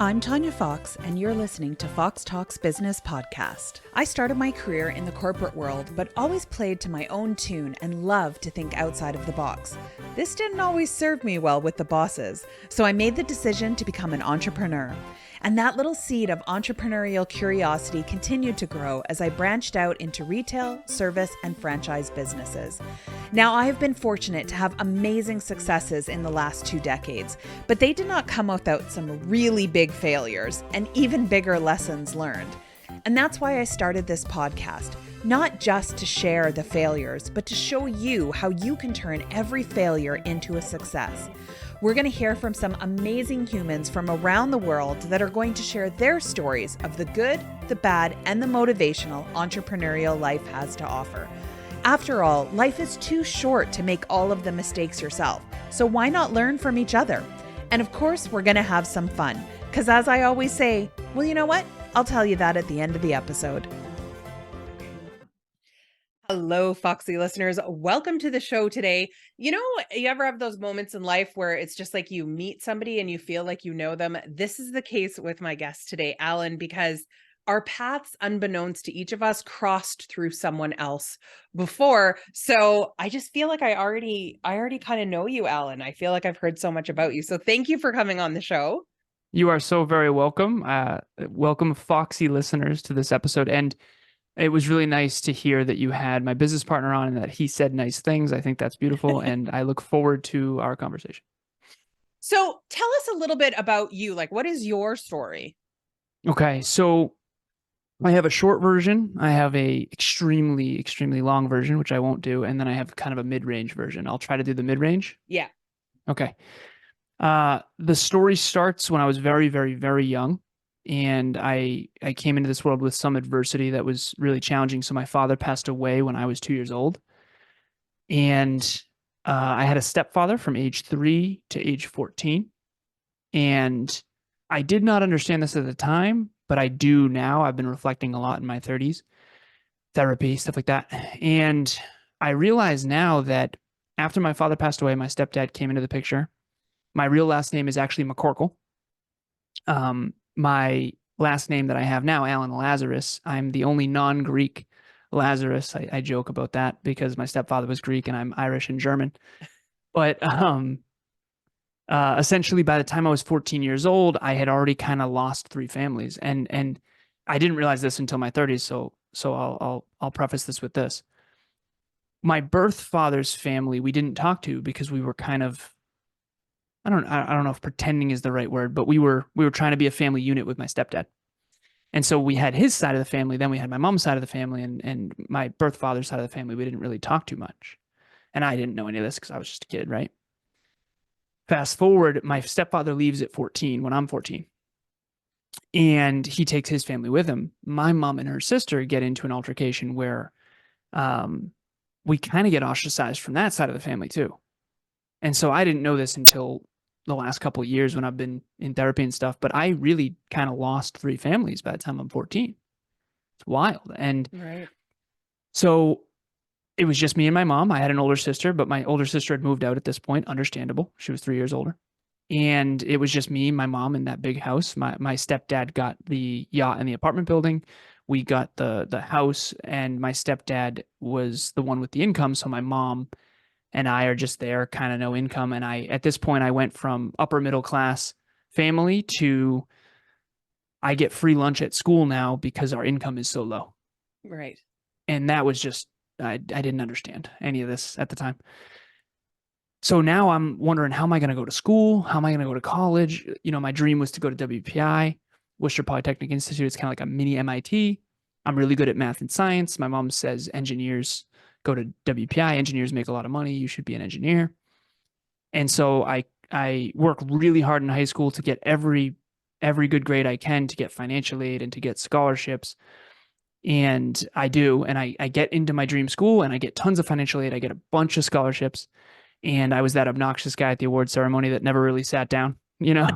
I'm Tanya Fox, and you're listening to Fox Talks Business Podcast. I started my career in the corporate world, but always played to my own tune and loved to think outside of the box. This didn't always serve me well with the bosses, so I made the decision to become an entrepreneur. And that little seed of entrepreneurial curiosity continued to grow as I branched out into retail, service, and franchise businesses. Now, I have been fortunate to have amazing successes in the last 2 decades, but they did not come without some really big failures and even bigger lessons learned. And that's why I started this podcast, not just to share the failures, but to show you how you can turn every failure into a success. We're going to hear from some amazing humans from around the world that are going to share their stories of the good, the bad, and the motivational entrepreneurial life has to offer. After all, life is too short to make all of the mistakes yourself, so why not learn from each other? And of course, we're going to have some fun, because as I always say, well, you know what? I'll tell you that at the end of the episode. Hello, Foxy listeners. Welcome to the show today. You know, you ever have those moments in life where it's just like you meet somebody and you feel like you know them? This is the case with my guest today, Alan, because our paths, unbeknownst to each of us, crossed through someone else before. So I just feel like I already kind of know you, Alan. I feel like I've heard so much about you. So thank you for coming on the show. You are so very welcome. Welcome, Foxy listeners, to this episode. And it was really nice to hear that you had my business partner on and that he said nice things. I think that's beautiful. And I look forward to our conversation. So tell us a little bit about you. Like, what is your story? Okay. So I have a short version. I have a extremely, extremely long version, which I won't do. And then I have kind of a mid-range version. I'll try to do the mid-range. Yeah. Okay. The story starts when I was very, very, very young. And I came into this world with some adversity that was really challenging. So my father passed away when I was 2 years old. And I had a stepfather from age 3 to age 14. And I did not understand this at the time, but I do now. I've been reflecting a lot in my 30s, therapy, stuff like that. And I realize now that after my father passed away, my stepdad came into the picture. My real last name is actually McCorkle. My last name that I have now, Alan Lazaros, I'm the only non-Greek Lazarus. I joke about that because my stepfather was Greek and I'm Irish and German. But essentially, by the time I was 14 years old, I had already kind of lost 3 families, and I didn't realize this until my 30s. So I'll preface this with this: my birth father's family we didn't talk to because we were kind of, I don't know if pretending is the right word, but we were trying to be a family unit with my stepdad. And so we had his side of the family, then we had my mom's side of the family, and my birth father's side of the family we didn't really talk too much. And I didn't know any of this because I was just a kid, right? Fast forward, my stepfather leaves at 14 when I'm 14. And he takes his family with him. My mom and her sister get into an altercation where we kind of get ostracized from that side of the family too. And so I didn't know this until the last couple of years when I've been in therapy and stuff, but I really kind of lost 3 families by the time I'm 14. It's wild. And Right. So it was just me and my mom. I had an older sister, but my older sister had moved out at this point. Understandable. She was 3 years older. And it was just me, my mom in that big house. My stepdad got the yacht and the apartment building. We got the house, and my stepdad was the one with the income. So my mom and I are just there, kind of no income. And at this point, I went from upper middle class family to I get free lunch at school now because our income is so low. Right. And that was just, I didn't understand any of this at the time. So now I'm wondering, how am I going to go to school? How am I going to go to college? You know, my dream was to go to WPI, Worcester Polytechnic Institute. It's kind of like a mini MIT. I'm really good at math and science. My mom says engineers go to WPI. Engineers make a lot of money. You should be an engineer. And so I work really hard in high school to get every good grade I can, to get financial aid and to get scholarships. And I do. And I get into my dream school and I get tons of financial aid. I get a bunch of scholarships. And I was that obnoxious guy at the award ceremony that never really sat down, you know?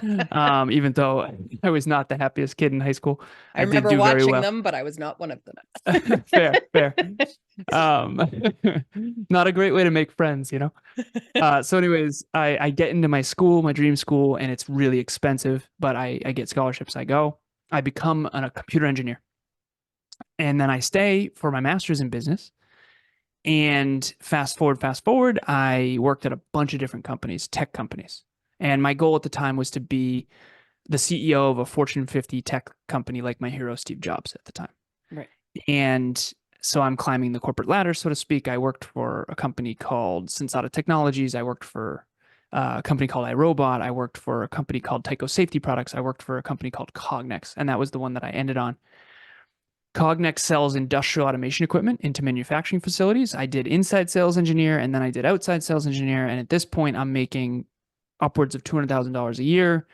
Even though I was not the happiest kid in high school, I I did remember do very watching well. them, but I was not one of them. Fair, fair. Um, not a great way to make friends, you know? So anyways, I get into my school, my dream school, and it's really expensive, but I get scholarships. I go, I become a computer engineer. And then I stay for my master's in business. And fast forward, I worked at a bunch of different companies, tech companies. And my goal at the time was to be the CEO of a Fortune 50 tech company like my hero, Steve Jobs, at the time. Right. And so I'm climbing the corporate ladder, so to speak. I worked for a company called Sensata Technologies. I worked for a company called iRobot. I worked for a company called Tyco Safety Products. I worked for a company called Cognex, and that was the one that I ended on. Cognex sells industrial automation equipment into manufacturing facilities. I did inside sales engineer, and then I did outside sales engineer. And at this point, I'm making upwards of $200,000 a year,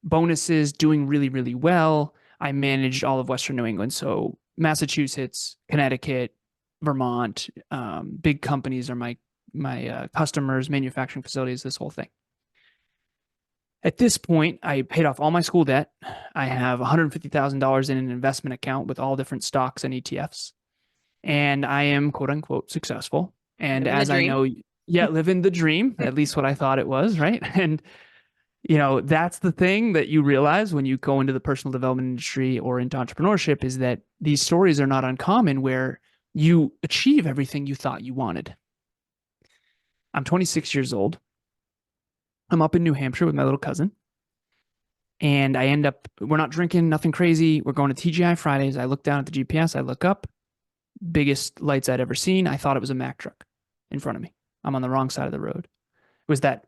bonuses, doing really, really well. I managed all of Western New England. So Massachusetts, Connecticut, Vermont, big companies are my customers, manufacturing facilities, this whole thing. At this point, I paid off all my school debt. I have $150,000 in an investment account with all different stocks and ETFs. And I am quote unquote successful. And Living the as I dream. know, yeah, living the dream, at least what I thought it was, right? And that's the thing that you realize when you go into the personal development industry or into entrepreneurship is that these stories are not uncommon where you achieve everything you thought you wanted. I'm 26 years old. I'm up in New Hampshire with my little cousin. And I end up, we're not drinking, nothing crazy. We're going to TGI Fridays. I look down at the GPS. I look up, biggest lights I'd ever seen. I thought it was a Mack truck in front of me. I'm on the wrong side of the road. It was that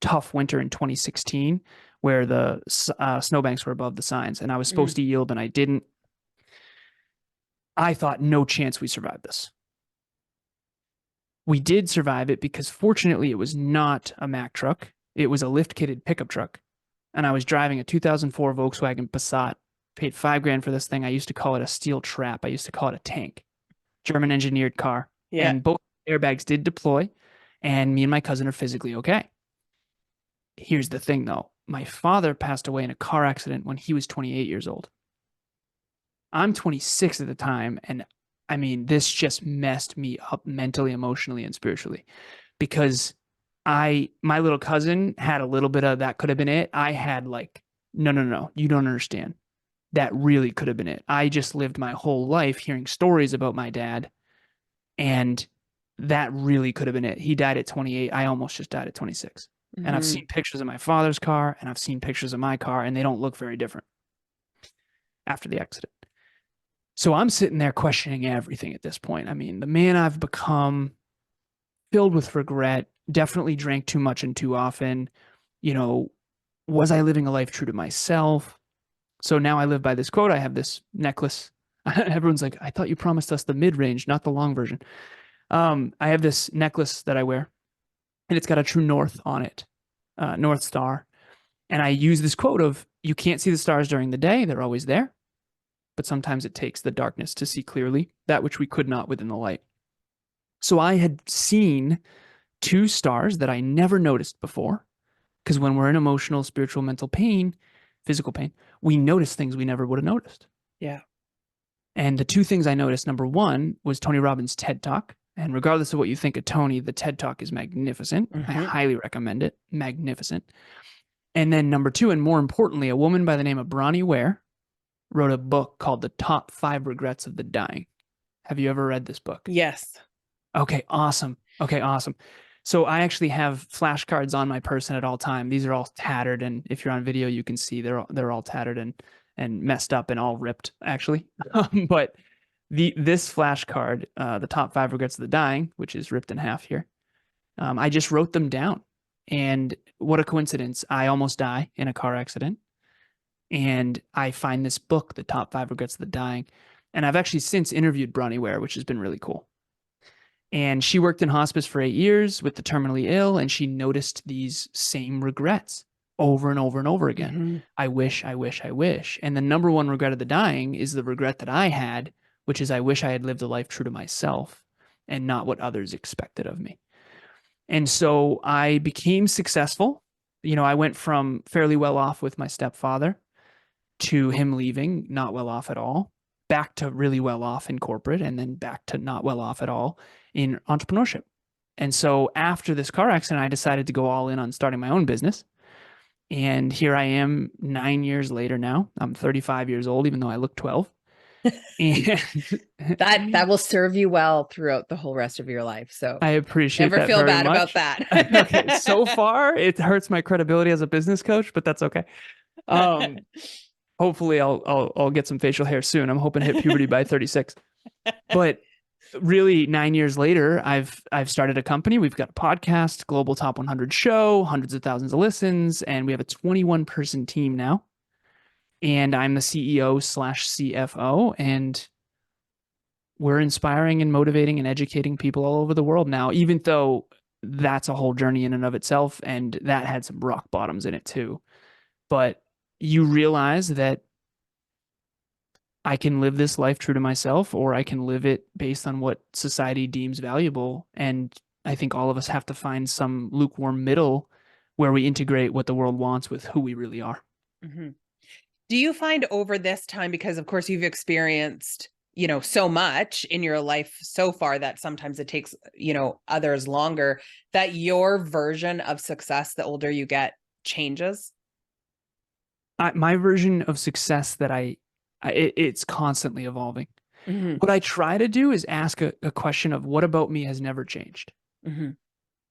tough winter in 2016 where the snowbanks were above the signs and I was supposed to yield and I didn't. I thought no chance we survived this. We did survive it because fortunately it was not a Mack truck. It was a lift kitted pickup truck. And I was driving a 2004 Volkswagen Passat. Paid $5,000 for this thing. I used to call it a steel trap. I used to call it a tank. German engineered car. Yeah. And both airbags did deploy. And me and my cousin are physically okay. Here's the thing though. My father passed away in a car accident when he was 28 years old. I'm 26 at the time. And I mean, this just messed me up mentally, emotionally, and spiritually because my little cousin had a little bit of that could have been it. I had like, no, you don't understand. That really could have been it. I just lived my whole life hearing stories about my dad, and that really could have been it. He died at 28. I almost just died at 26. Mm-hmm. And I've seen pictures of my father's car, and I've seen pictures of my car, and they don't look very different after the accident. So I'm sitting there questioning everything at this point. I mean, the man I've become, filled with regret, definitely drank too much and too often. Was I living a life true to myself? So now I live by this quote. I have this necklace. Everyone's like, I thought you promised us the mid-range, not the long version. I have this necklace that I wear, and it's got a true north on it, North Star. And I use this quote of, you can't see the stars during the day. They're always there. But sometimes it takes the darkness to see clearly that which we could not within the light. So I had seen two stars that I never noticed before. Because when we're in emotional, spiritual, mental pain, physical pain, we notice things we never would have noticed. Yeah. And the two things I noticed, number one was Tony Robbins' TED Talk. And regardless of what you think of Tony, the TED Talk is magnificent. Mm-hmm. I highly recommend it. Magnificent. And then number two, and more importantly, a woman by the name of Bronnie Ware wrote a book called The Top 5 Regrets of the Dying. Have you ever read this book? Yes. Okay, awesome. So I actually have flashcards on my person at all time. These are all tattered, and if you're on video, you can see they're all tattered and messed up and all ripped, actually. But this flashcard, the top 5 regrets of the dying, which is ripped in half here, I just wrote them down. And what a coincidence! I almost die in a car accident, and I find this book, The Top 5 Regrets of the Dying, and I've actually since interviewed Bronnie Ware, which has been really cool. And she worked in hospice for 8 years with the terminally ill, and she noticed these same regrets over and over and over again. Mm-hmm. I wish. And the number one regret of the dying is the regret that I had, which is I wish I had lived a life true to myself and not what others expected of me. And so I became successful I went from fairly well off with my stepfather to him leaving, not well off at all, back to really well off in corporate, and then back to not well off at all in entrepreneurship. And so after this car accident, I decided to go all in on starting my own business. And here I am 9 years later now. I'm 35 years old, even though I look 12. And that will serve you well throughout the whole rest of your life. So I appreciate never that feel very bad much. about that. Okay, so far it hurts my credibility as a business coach, but that's okay. Hopefully I'll get some facial hair soon. I'm hoping to hit puberty by 36. But really 9 years later, I've started a company. We've got a podcast, global top 100 show, hundreds of thousands of listens, and we have a 21-person team now. And I'm the CEO/CFO, and we're inspiring and motivating and educating people all over the world now, even though that's a whole journey in and of itself. And that had some rock bottoms in it too. But you realize that I can live this life true to myself, or I can live it based on what society deems valuable. And I think all of us have to find some lukewarm middle where we integrate what the world wants with who we really are. Mm-hmm. Do you find over this time, because of course you've experienced, so much in your life so far that sometimes it takes, others longer, that your version of success, the older you get, changes? My version of success that it's constantly evolving. Mm-hmm. What I try to do is ask a question of what about me has never changed. Mm-hmm.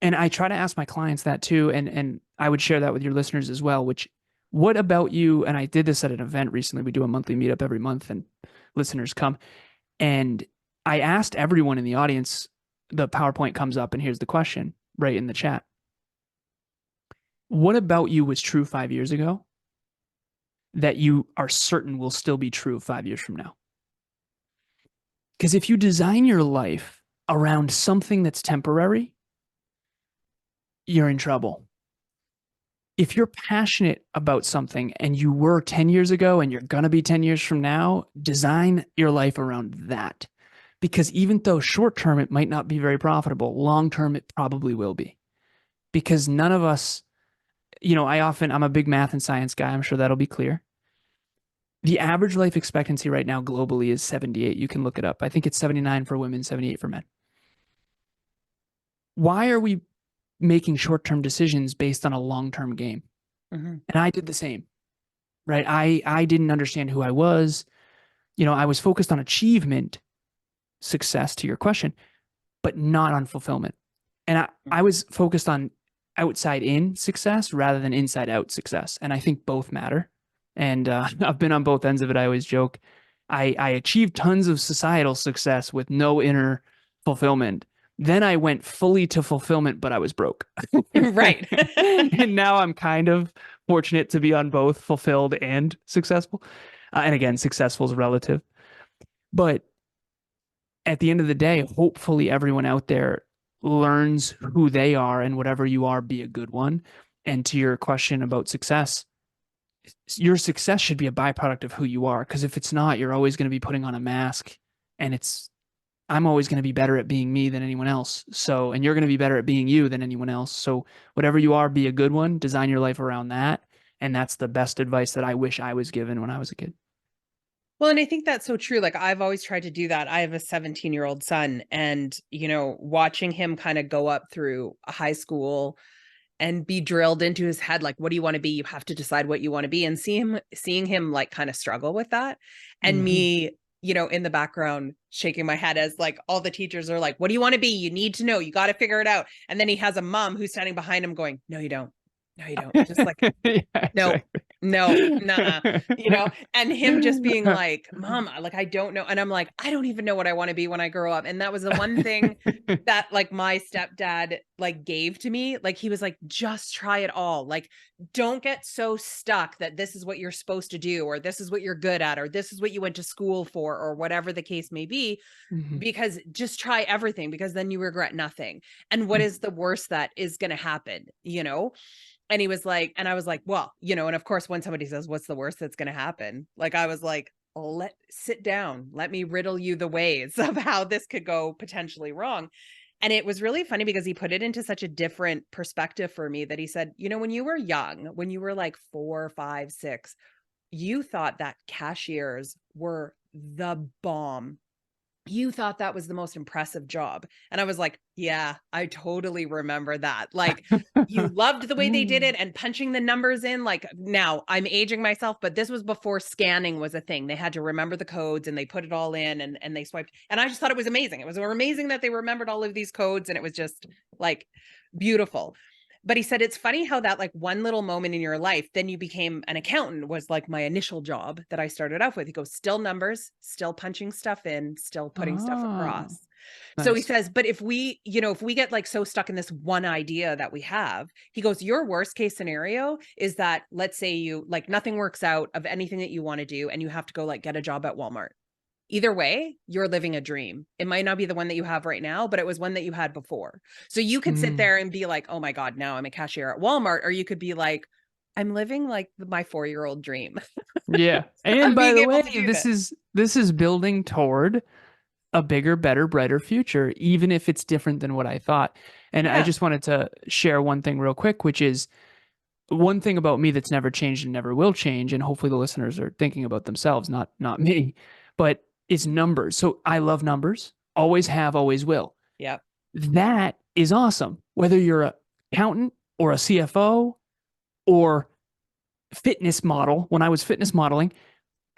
And I try to ask my clients that too. And I would share that with your listeners as well, which what about you? And I did this at an event recently. We do a monthly meetup every month and listeners come. And I asked everyone in the audience, the PowerPoint comes up and here's the question right in the chat. What about you was true 5 years ago that you are certain will still be true 5 years from now? Because if you design your life around something that's temporary, you're in trouble. If you're passionate about something and you were 10 years ago and you're going to be 10 years from now, design your life around that. Because even though short term it might not be very profitable, long term it probably will be. Because none of us, I'm a big math and science guy. I'm sure that'll be clear. The average life expectancy right now globally is 78. You can look it up. I think it's 79 for women, 78 for men. Why are we making short-term decisions based on a long-term game? Mm-hmm. And I did the same, right? I didn't understand who I was. I was focused on achievement, success to your question, but not on fulfillment. And I was focused on outside in success rather than inside out success. And I think both matter. And I've been on both ends of it. I always joke. I achieved tons of societal success with no inner fulfillment. Then I went fully to fulfillment, but I was broke. Right. And now I'm kind of fortunate to be on both fulfilled and successful. And again, successful is relative. But at the end of the day, hopefully everyone out there learns who they are, and whatever you are, be a good one. And to your question about success, your success should be a byproduct of who you are. Because if it's not, you're always going to be putting on a mask, and I'm always going to be better at being me than anyone else. So, and you're going to be better at being you than anyone else. So whatever you are, be a good one, design your life around that. And that's the best advice that I wish I was given when I was a kid. Well, and I think that's so true. Like I've always tried to do that. I have a 17-year-old son, and, watching him kind of go up through high school and be drilled into his head, like, what do you want to be? You have to decide what you want to be, and seeing him like kind of struggle with that. And me, in the background shaking my head as like all the teachers are like, what do you want to be? You need to know, you got to figure it out. And then he has a mom who's standing behind him going, no, you don't. No, you don't. Just like, Yeah, no, exactly. no, nah, and him just being like, Mom, like, I don't know. And I'm like, I don't even know what I want to be when I grow up. And that was the one thing that like my stepdad like gave to me. Like, he was like, just try it all. Like, don't get so stuck that this is what you're supposed to do, or this is what you're good at, or this is what you went to school for, or whatever the case may be, because just try everything, because then you regret nothing. And what is the worst that is going to happen, And he was like, and I was like, well, and of course, when somebody says, what's the worst that's going to happen? Like, I was like, sit down, let me riddle you the ways of how this could go potentially wrong. And it was really funny because he put it into such a different perspective for me that he said, when you were young, when you were like 4, 5, 6, you thought that cashiers were the bomb. You thought that was the most impressive job. And I was like, yeah, I totally remember that. Like, you loved the way they did it and punching the numbers in. Like, now I'm aging myself, but this was before scanning was a thing. They had to remember the codes and they put it all in and they swiped. And I just thought it was amazing. It was amazing that they remembered all of these codes, and it was just like beautiful. But he said, it's funny how that like one little moment in your life, then you became an accountant, was like my initial job that I started off with. He goes, still numbers, still punching stuff in, still putting stuff Oh, across. So he nice. says, but if we, if we get like so stuck in this one idea that we have, he goes, your worst case scenario is that, let's say you like nothing works out of anything that you want to do and you have to go like get a job at Walmart. Either way, you're living a dream. It might not be the one that you have right now, but it was one that you had before. So you could sit there and be like, oh my God, now I'm a cashier at Walmart. Or you could be like, I'm living like my 4-year-old dream Yeah. And of by being the able way, to do this is building toward a bigger, better, brighter future, even if it's different than what I thought. And I Yeah. just wanted to share one thing real quick, which is one thing about me that's never changed and never will change. And hopefully the listeners are thinking about themselves, not me, but it's numbers. So I love numbers, always have, always will. Yep. That is awesome. Whether you're an accountant or a CFO or fitness model, when I was fitness modeling,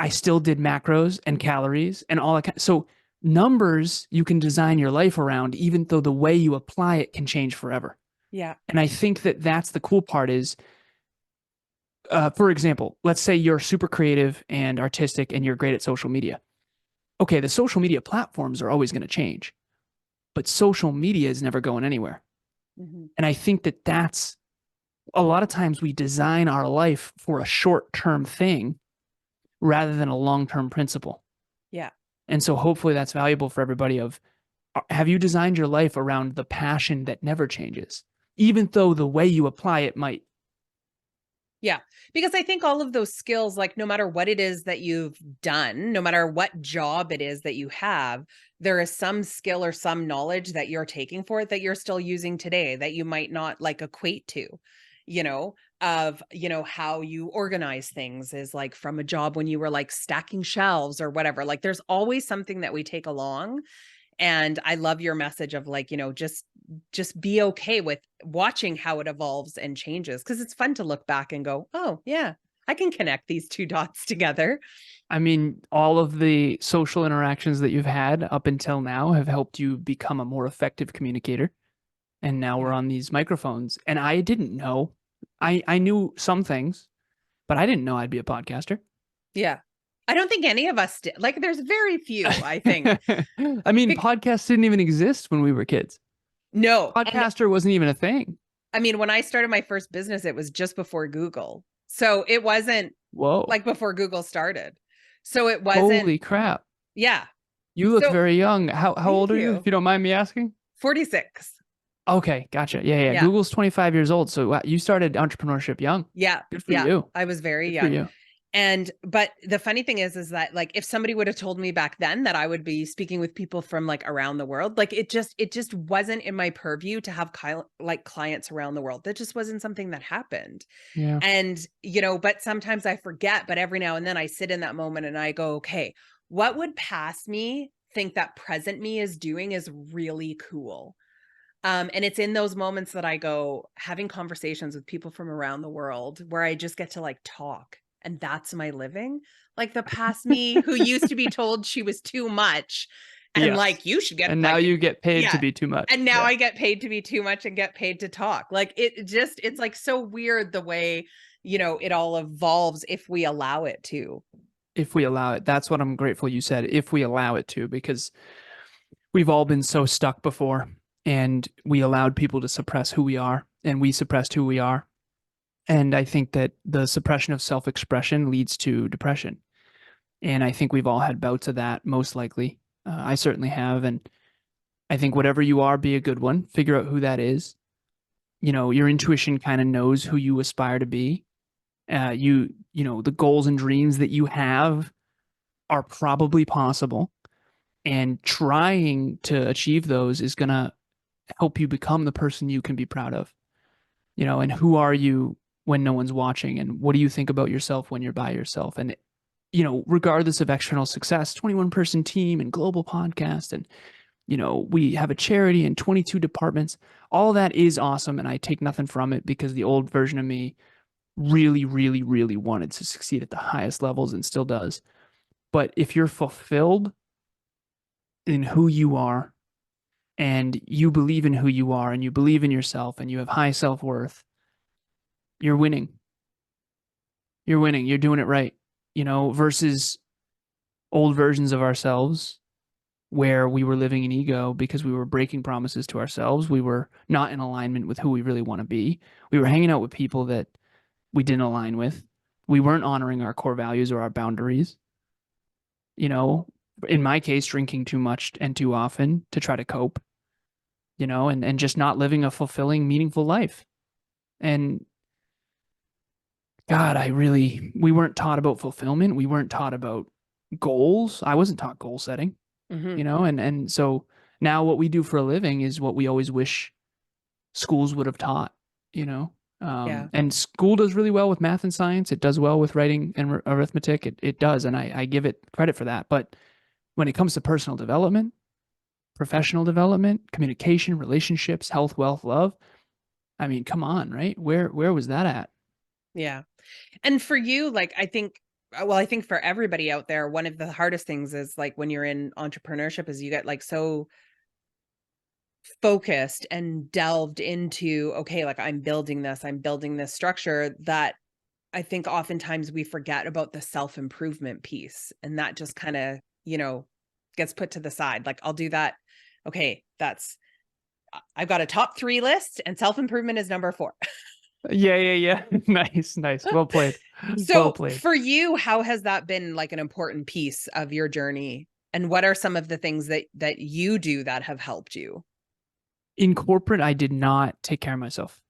I still did macros and calories and all that. So numbers you can design your life around, even though the way you apply it can change forever. Yeah. And I think that that's the cool part is, for example, let's say you're super creative and artistic and you're great at social media. Okay, the social media platforms are always going to change, but social media is never going anywhere. Mm-hmm. And I think that that's a lot of times we design our life for a short-term thing rather than a long-term principle. Yeah. And so hopefully that's valuable for everybody of, have you designed your life around the passion that never changes, even though the way you apply it might? Yeah. Because I think all of those skills, like no matter what it is that you've done, no matter what job it is that you have, there is some skill or some knowledge that you're taking for it that you're still using today that you might not like equate to, of, how you organize things is like from a job when you were like stacking shelves or whatever. Like there's always something that we take along. And I love your message of like, just be okay with watching how it evolves and changes, because it's fun to look back and go, oh yeah, I can connect these two dots together. I mean, all of the social interactions that you've had up until now have helped you become a more effective communicator. And now we're Yeah. on these microphones. And I didn't know. I knew some things, but I didn't know I'd be a podcaster. Yeah. I don't think any of us did. Like there's very few, I think. I mean, podcasts didn't even exist when we were kids. No. And Podcaster wasn't even a thing. I mean, when I started my first business, it was just before Google. So it wasn't Whoa. like before Google started. So it wasn't. Holy crap. Yeah. You look So very young. How old thank are you, you. if you don't mind me asking? 46. Okay, gotcha. Yeah. Yeah. Google's 25 years old. So wow, you started entrepreneurship young. Yeah. Good for Yeah. you. I was very Good for young. you. But the funny thing is that like, if somebody would have told me back then that I would be speaking with people from like around the world, like it just wasn't in my purview to have like clients around the world. That just wasn't something that happened. Yeah. And, but sometimes I forget, but every now and then I sit in that moment and I go, okay, what would past me think that present me is doing is really cool. And it's in those moments that I go having conversations with people from around the world where I just get to like talk, and that's my living. Like the past me who used to be told she was too much and Yes. like you should get And like, now you get paid to yeah. be too much. And now Yeah. I get paid to be too much and get paid to talk. Like it's like so weird the way, it all evolves if we allow it to. If we allow it. That's what I'm grateful you said. If we allow it to, because we've all been so stuck before and we allowed people to suppress who we are and we suppressed who we are. And I think that the suppression of self-expression leads to depression. And I think we've all had bouts of that, most likely. I certainly have. And I think whatever you are, be a good one. Figure out who that is. Your intuition kind of knows who you aspire to be. The goals and dreams that you have are probably possible. And trying to achieve those is going to help you become the person you can be proud of, and who are you when no one's watching, and what do you think about yourself when you're by yourself? And, regardless of external success, 21-person team and global podcast, and, we have a charity and 22 departments, all that is awesome. And I take nothing from it, because the old version of me really, really, really wanted to succeed at the highest levels and still does. But if you're fulfilled in who you are, and you believe in who you are, and you believe in yourself, and you have high self-worth, you're winning. You're winning. You're doing it right, versus old versions of ourselves where we were living in ego because we were breaking promises to ourselves. We were not in alignment with who we really want to be. We were hanging out with people that we didn't align with. We weren't honoring our core values or our boundaries. In my case, drinking too much and too often to try to cope, and just not living a fulfilling, meaningful life. And God, we weren't taught about fulfillment. We weren't taught about goals. I wasn't taught goal setting, and so now what we do for a living is what we always wish schools would have taught, and school does really well with math and science. It does well with writing and arithmetic. It does. And I give it credit for that. But when it comes to personal development, professional development, communication, relationships, health, wealth, love, I mean, come on, right? Where was that at? Yeah. And for you, like, I think for everybody out there, one of the hardest things is, like, when you're in entrepreneurship, is you get, like, so focused and delved into, okay, like, I'm building this structure, that I think oftentimes we forget about the self-improvement piece, and that just kind of, gets put to the side. Like, I'll do that. Okay, I've got a top 3 list, and self-improvement is number 4. Yeah. Nice. Well played. So well played. For you, how has that been, like, an important piece of your journey? And what are some of the things that you do that have helped you? In corporate, I did not take care of myself.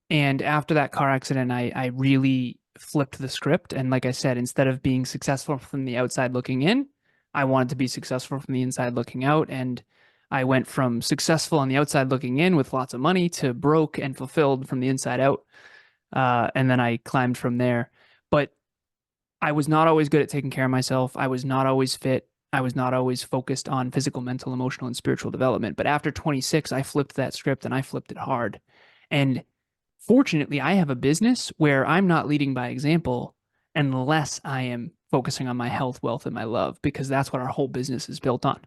And after that car accident, I really flipped the script. And like I said, instead of being successful from the outside looking in, I wanted to be successful from the inside looking out. And I went from successful on the outside looking in with lots of money to broke and fulfilled from the inside out. And then I climbed from there. But I was not always good at taking care of myself. I was not always fit. I was not always focused on physical, mental, emotional, and spiritual development. But after 26, I flipped that script, and I flipped it hard. And fortunately, I have a business where I'm not leading by example unless I am focusing on my health, wealth, and my love, because that's what our whole business is built on.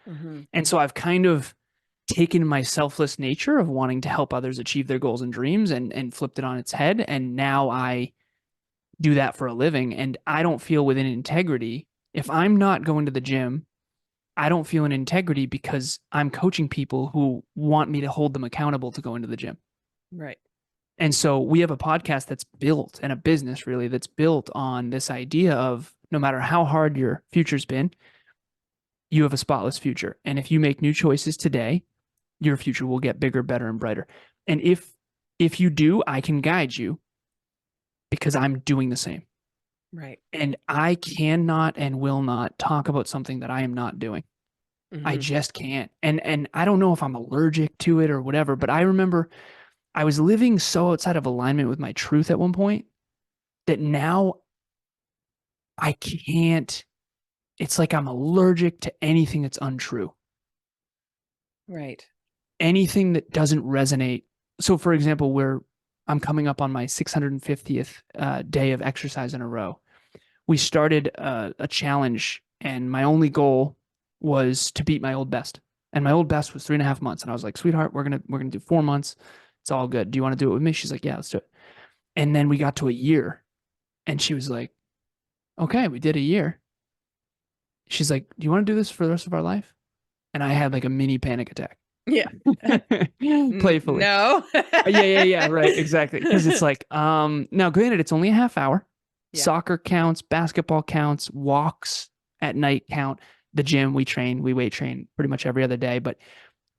Mm-hmm. And so I've kind of taken my selfless nature of wanting to help others achieve their goals and dreams and flipped it on its head. And now I do that for a living, and I don't feel within integrity. If I'm not going to the gym, I don't feel an integrity because I'm coaching people who want me to hold them accountable to go into the gym. Right. And so we have a podcast that's built, and a business really that's built on this idea of no matter how hard your future's been, you have a spotless future. And if you make new choices today, your future will get bigger, better, and brighter. And if you do, I can guide you because I'm doing the same. Right. And I cannot and will not talk about something that I am not doing. Mm-hmm. I just can't. And I don't know if I'm allergic to it or whatever, but I remember I was living so outside of alignment with my truth at one point that now I can't. It's like I'm allergic to anything that's untrue. Right. Anything that doesn't resonate. So for example, I'm coming up on my 650th day of exercise in a row. We started a challenge, and my only goal was to beat my old best. And my old best was 3.5 months. And I was like, sweetheart, we're gonna do 4 months. It's all good. Do you want to do it with me? She's like, yeah, let's do it. And then we got to a year, and she was like, okay, we did a year. She's like, do you want to do this for the rest of our life? And I had like a mini panic attack. Yeah. Playfully. No. Yeah. Right. Exactly. Because it's like, now granted, it's only a half hour. Yeah. Soccer counts, basketball counts, walks at night count. The gym, we weight train pretty much every other day. But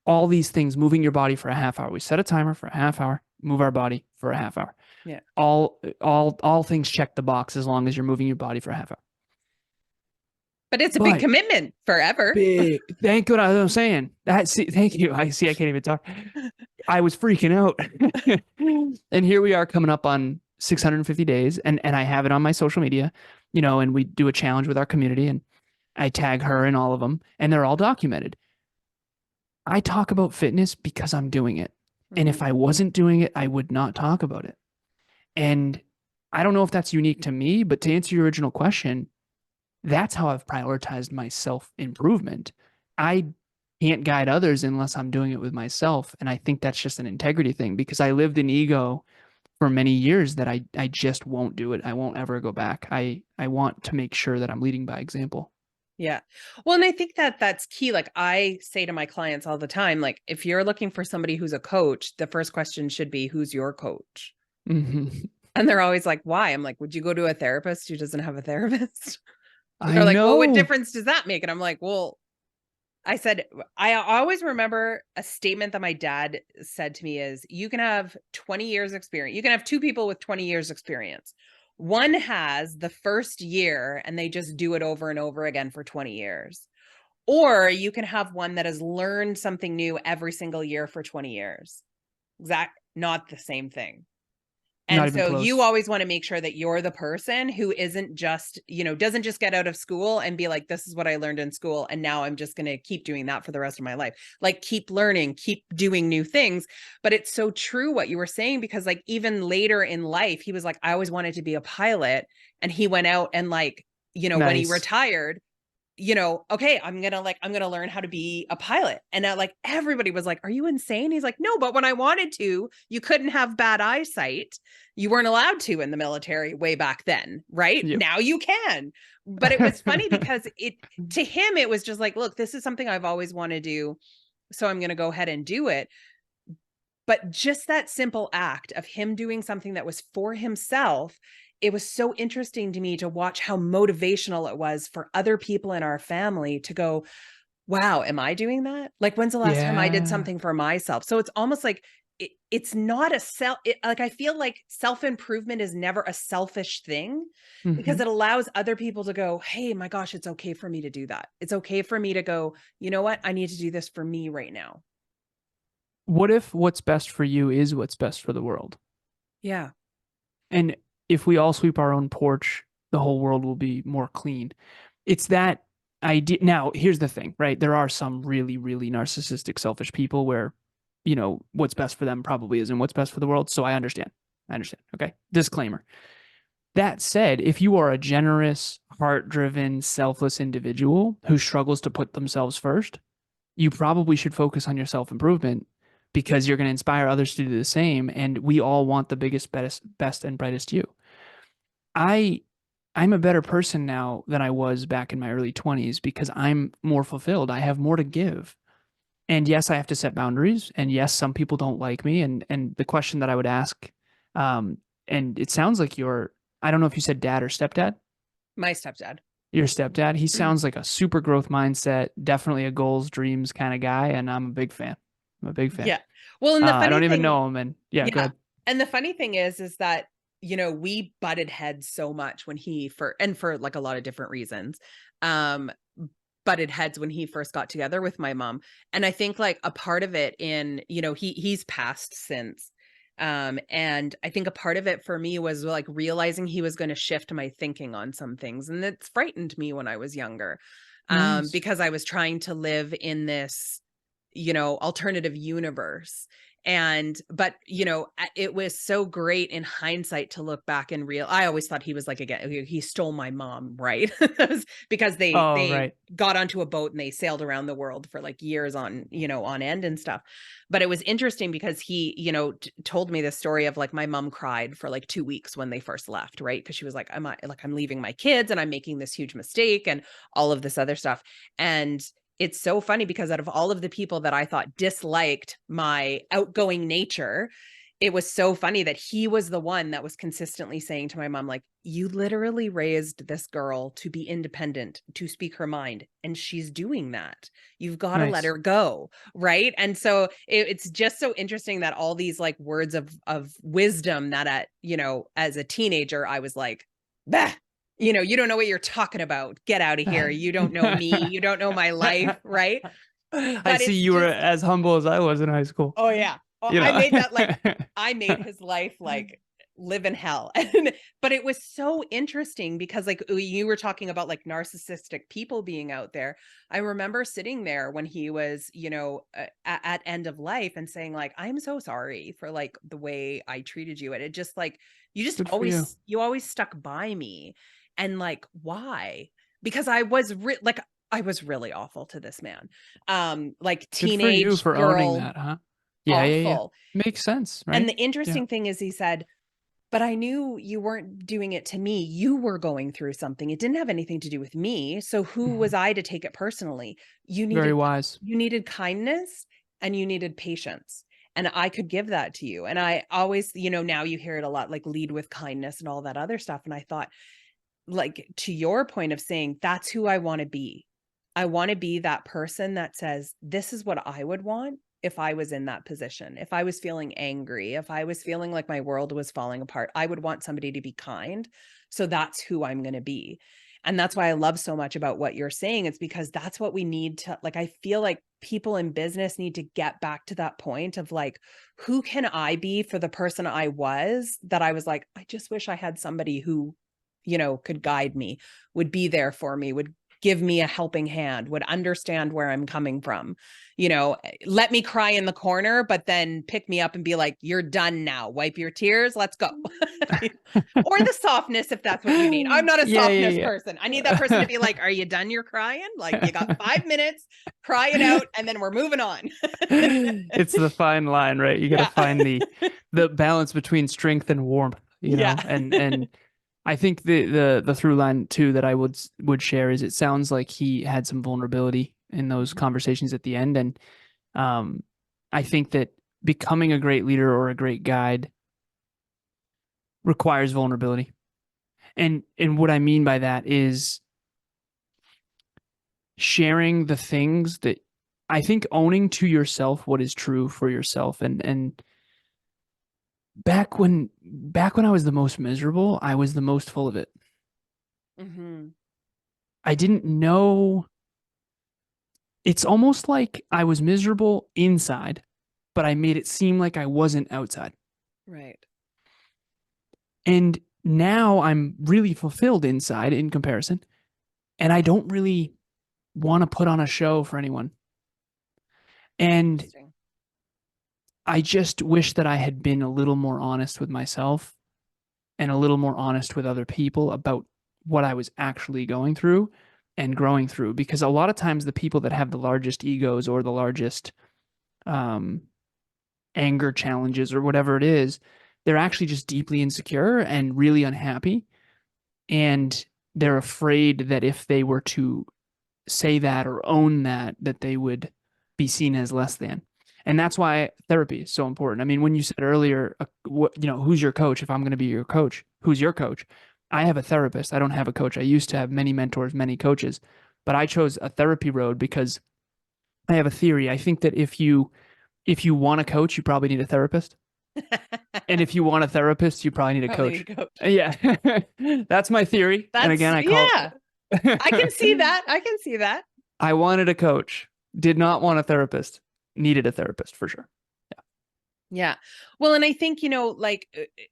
all these things, moving your body for a half hour. We set a timer for a half hour, move our body for a half hour. Yeah. All things check the box as long as you're moving your body for a half hour. But it's a big But commitment forever. big, thank God, I'm saying that. See, thank you. I see. I can't even talk. I was freaking out. And here we are coming up on 650 days, and I have it on my social media, and we do a challenge with our community, and I tag her in all of them, and they're all documented. I talk about fitness because I'm doing it. And if I wasn't doing it, I would not talk about it. And I don't know if that's unique to me, but to answer your original question, that's how I've prioritized my self improvement. I can't guide others unless I'm doing it with myself. And I think that's just an integrity thing because I lived in ego for many years that I just won't do it. I won't ever go back. I want to make sure that I'm leading by example. Yeah. Well, and I think that that's key. Like I say to my clients all the time, like if you're looking for somebody who's a coach, the first question should be, who's your coach? Mm-hmm. And they're always like, why? I'm like, would you go to a therapist who doesn't have a therapist? I They're like, well, what know. difference does that make? And I'm like, well, I said, I always remember a statement that my dad said to me is, you can have 20 years experience. You can have two people with 20 years experience. One has the first year and they just do it over and over again for 20 years. Or you can have one that has learned something new every single year for 20 years. Not the same thing. Not And even so you close. always want to make sure that you're the person who isn't just, doesn't just get out of school and be like, this is what I learned in school. And now I'm just going to keep doing that for the rest of my life. Like keep learning, keep doing new things. But it's so true what you were saying, because like even later in life, he was like, I always wanted to be a pilot. And he went out and like, when he Nice. retired, okay, I'm going to learn how to be a pilot. And like everybody was like, are you insane? He's like, no, but when I wanted to, you couldn't have bad eyesight. You weren't allowed to in the military way back then, right? Yep. Now you can. But it was funny because to him, it was just like, look, this is something I've always wanted to do. So I'm going to go ahead and do it. But just that simple act of him doing something that was for himself, it was so interesting to me to watch how motivational it was for other people in our family to go, wow, am I doing that? Like, when's the last time I did Yeah. something for myself? So it's almost like it's not a like, I feel like self-improvement is never a selfish thing because Mm-hmm. it allows other people to go, hey, my gosh, it's okay for me to do that. It's okay for me to go, you know what? I need to do this for me right now. What if what's best for you is what's best for the world? Yeah. And if we all sweep our own porch, the whole world will be more clean. It's that idea. Now, here's the thing, right? There are some really, really narcissistic, selfish people where, what's best for them probably isn't what's best for the world. So I understand. I understand. Okay. Disclaimer. That said, if you are a generous, heart driven, selfless individual who struggles to put themselves first, you probably should focus on your self improvement because you're going to inspire others to do the same. And we all want the biggest, best and brightest you. I I'm a better person now than I was back in my early 20s because I'm more fulfilled. I have more to give. And yes, I have to set boundaries. And yes, some people don't like me. And the question that I would ask, um, and it sounds like I don't know if you said dad or stepdad. My stepdad. Your stepdad. He sounds like a super growth mindset, definitely a goals, dreams kind of guy, and I'm a big fan. I'm a big fan. Yeah. Well, and the I funny don't even thing, know him, and yeah, go yeah. ahead. And the funny thing is that, we butted heads so much when for like a lot of different reasons, um, butted heads when he first got together with my mom. And I think like a part of it he's passed since. And I think a part of it for me was like realizing he was going to shift my thinking on some things. And it's frightened me when I was younger, Nice. because I was trying to live in this, alternative universe. But it was so great in hindsight to look back and I always thought he was like, again, he stole my mom, right? Because Oh, they right. got onto a boat and they sailed around the world for like years on end and stuff. But it was interesting because he, told me the story of like my mom cried for like 2 weeks when they first left, right? Because she was like, I'm leaving my kids and I'm making this huge mistake and all of this other stuff. And it's so funny because out of all of the people that I thought disliked my outgoing nature, it was so funny that he was the one that was consistently saying to my mom, like, you literally raised this girl to be independent, to speak her mind, and she's doing that. You've got to let Nice. her go. Right. And so it's just so interesting that all these like words of wisdom that as a teenager, I was like, bah, you know, you don't know what you're talking about. Get out of here. You don't know me. You don't know my life. Right. I But see it's you were just, as humble as I was in high school. oh yeah. Oh, You I know. made that like, I made his life like live in hell. But it was so interesting because like you were talking about like narcissistic people being out there. I remember sitting there when he was, you know, at end of life and saying like, I'm so sorry for like the way I treated you. And it just like, Good for you. you always stuck by me. And like, why? Because I was like, I was really awful to this man. Like Good for you teenage for owning girl, that, huh? Yeah, yeah, yeah. awful. Makes sense, And right? the Yeah. interesting thing is he said, but I knew you weren't doing it to me. You were going through something. It didn't have anything to do with me. So who Mhm. was I to take it personally? Very wise. You needed kindness and you needed patience. And I could give that to you. And I always, you know, now you hear it a lot, like lead with kindness and all that other stuff. And I thought, like, to your point of saying, that's who I want to be. I want to be that person that says, this is what I would want if I was in that position. If I was feeling angry, if I was feeling like my world was falling apart, I would want somebody to be kind. So that's who I'm going to be. And that's why I love so much about what you're saying. It's because that's what we need to, like, I feel like people in business need to get back to that point of like, who can I be for the person I was that I was like, I just wish I had somebody who, you know, could guide me, would be there for me, would give me a helping hand, would understand where I'm coming from, you know, let me cry in the corner, but then pick me up and be like, you're done now. Wipe your tears. Let's go. Or the softness, if that's what you need. I'm not a Yeah, softness yeah, person. I need that person to be like, are you done? You're crying? Like you got 5 minutes, cry it out, and then we're moving on. It's the fine line, right? You got to Yeah. find the balance between strength and warmth, you know? Yeah. And I think the through line too that I would share is it sounds like he had some vulnerability in those conversations at the end. And um I think that becoming a great leader or a great guide requires vulnerability. And what I mean by that is sharing the things that I think owning to yourself what is true for yourself. And back when I was the most miserable, I was the most full of it. Mm-hmm. I didn't know. It's almost like I was miserable inside, but I made it seem like I wasn't outside. Right. And now I'm really fulfilled inside in comparison, and I don't really want to put on a show for anyone. And Interesting. I just wish that I had been a little more honest with myself and a little more honest with other people about what I was actually going through and growing through. Because a lot of times, the people that have the largest egos or the largest um, anger challenges or whatever it is, they're actually just deeply insecure and really unhappy. And they're afraid that if they were to say that or own that, that they would be seen as less than. And that's why therapy is so important. I mean, when you said earlier, who's your coach? If I'm going to be your coach, who's your coach? I have a therapist. I don't have a coach. I used to have many mentors, many coaches, but I chose a therapy road because I have a theory. I think that if you want a coach, you probably need a therapist. And if you want a therapist, you probably need a Probably coach. need a coach. Yeah. That's my theory. And That's, again, I call yeah, I can see that. I can see that. I wanted a coach, did not want a therapist, needed a therapist for sure. Yeah. Well, and I think, you know, like,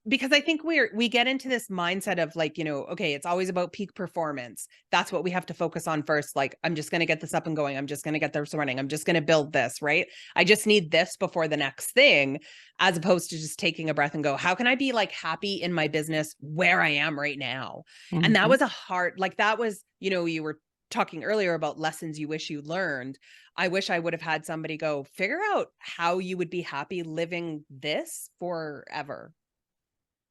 because I think we get into this mindset of like, you know, okay, it's always about peak performance. That's what we have to focus on first. Like, I'm just going to get this up and going. I'm just going to get this running. I'm just going to build this, right? I just need this before the next thing, as opposed to just taking a breath and go, how can I be like happy in my business where I am right now? And that Mm-hmm. was a hard, like that was, you know, you were talking earlier about lessons you wish you learned. I wish I would have had somebody go figure out how you would be happy living this forever.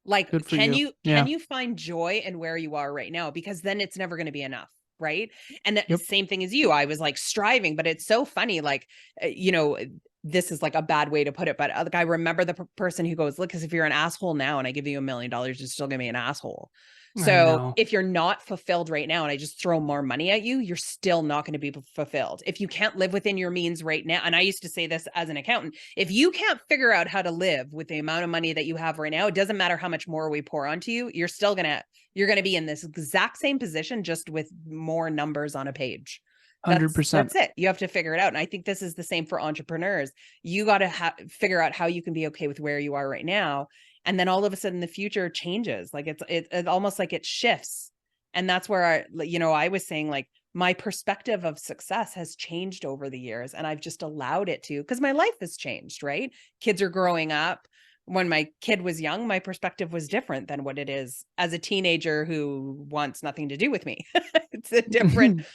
Like, Good for you. can Yeah. you find joy in where you are right now? Because then it's never going to be enough. Right. And Yep. same thing as you, I was like striving, but it's so funny. Like, you know, this is like a bad way to put it, but like, I remember the person who goes, look, because if you're an asshole now and I give you $1 million, you're still gonna be an asshole. I So know. if you're not fulfilled right now and I just throw more money at you, you're still not going to be fulfilled. If you can't live within your means right now, and I used to say this as an accountant, if you can't figure out how to live with the amount of money that you have right now, it doesn't matter how much more we pour onto you, you're still gonna You're going to be in this exact same position, just with more numbers on a page. 100%. That's it. You have to figure it out. And I think this is the same for entrepreneurs. You got to figure out how you can be okay with where you are right now. And then all of a sudden the future changes. Like it's almost like it shifts. And that's where I was saying, like, my perspective of success has changed over the years, and I've just allowed it to, because my life has changed, right? Kids are growing up. When my kid was young, my perspective was different than what it is as a teenager who wants nothing to do with me. It's a different,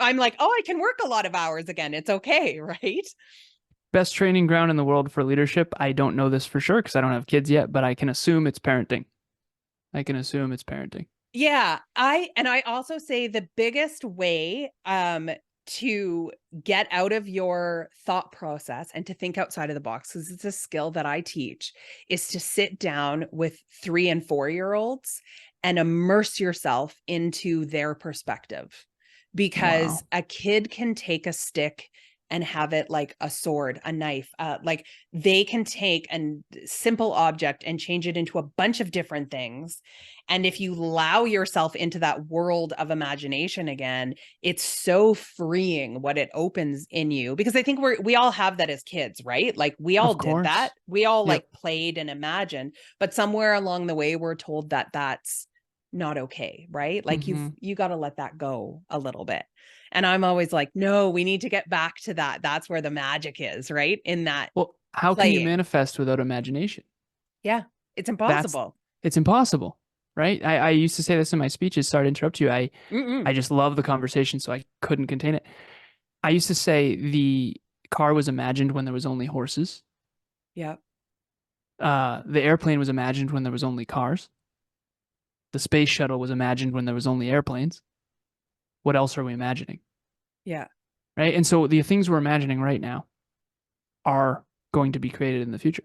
I'm like, oh, I can work a lot of hours again. It's okay, right? Best training ground in the world for leadership. I don't know this for sure because I don't have kids yet, but I can assume it's parenting. Yeah, I also say the biggest way to get out of your thought process and to think outside of the box, because it's a skill that I teach, is to sit down with 3 and 4-year-olds and immerse yourself into their perspective. Because a kid can take a stick and have it like a sword, a knife, like they can take a simple object and change it into a bunch of different things. And if you allow yourself into that world of imagination again, it's so freeing what it opens in you. Because I think we all have that as kids, right? Like we all did that. We all like played and imagined, but somewhere along the way, we're told that that's not okay, right? Like you got to let that go a little bit. And I'm always like, no, we need to get back to that. That's where the magic is, right? In that. Well, how can you manifest without imagination? Yeah, it's impossible. It's impossible, right? I used to say this in my speeches. Sorry to interrupt you. I just love the conversation, so I couldn't contain it. I used to say the car was imagined when there was only horses. Yeah. The airplane was imagined when there was only cars. The space shuttle was imagined when there was only airplanes. What else are we imagining? Yeah. Right. And so the things we're imagining right now are going to be created in the future.